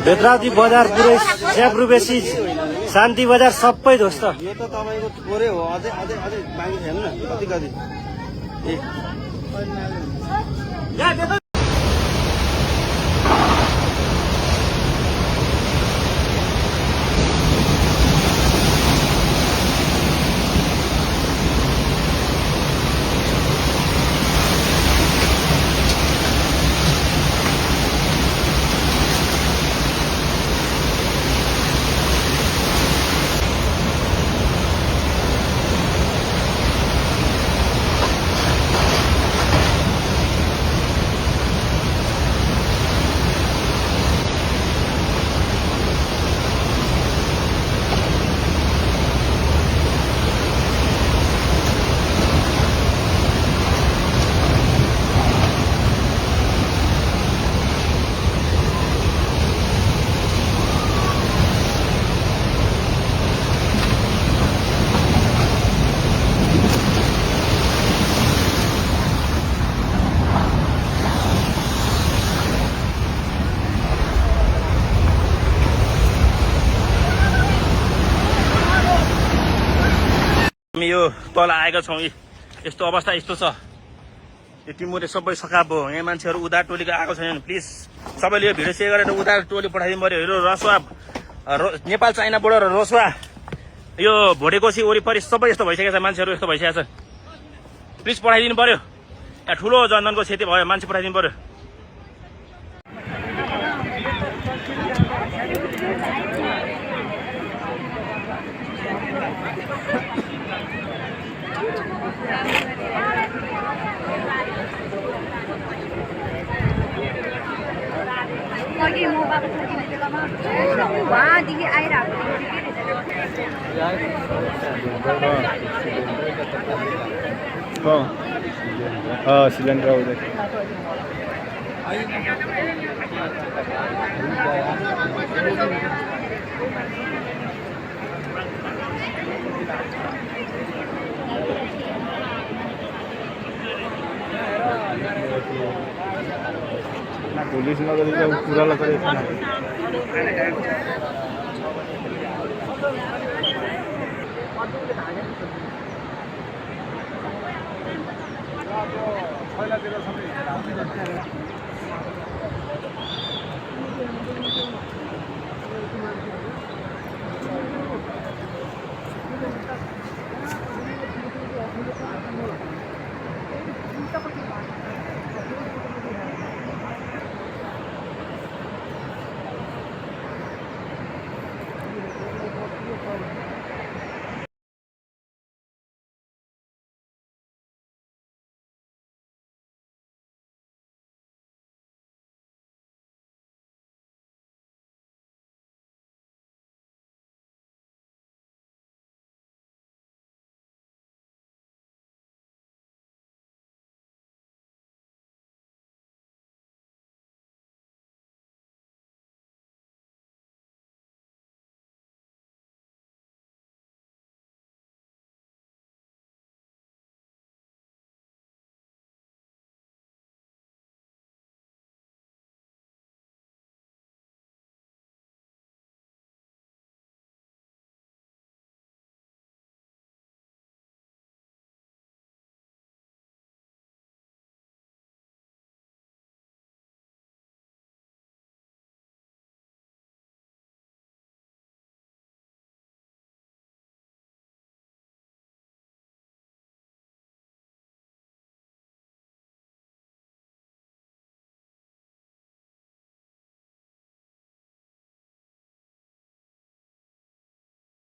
बेत्रावती बजार पुरै स्याब्रु बेसी शान्ति बजार सबै ध्वस्त। यो त तपाईँको थोरै हो, अझै अझै अझै बाँकी छैन न कति कति। हामी यो तल आएका छौँ। यस्तो अवस्था यस्तो छ, यो टिमुरे सबै सकाप भयो। यहाँ मान्छेहरू उधार टोलीको आएको छैनन्। प्लिज सबैले यो भिडियो सेयर गरेर उधार टोली पठाइदिनु पर्यो। हेरो रसुवा नेपाल चाइना बोर्डर रसुवा यो भोटेकोसी वरिपरि सबै यस्तो भइसकेको छ, मान्छेहरू यस्तो भइसकेको छ। प्लिज पठाइदिनु पर्यो। यहाँ ठुलो जनधनको क्षति भयो, मान्छे पठाइदिनु पर्यो। वहाँदेखि आइरहेको सिलिन्डर आउँदै पुलिस नगरी पूरा लगे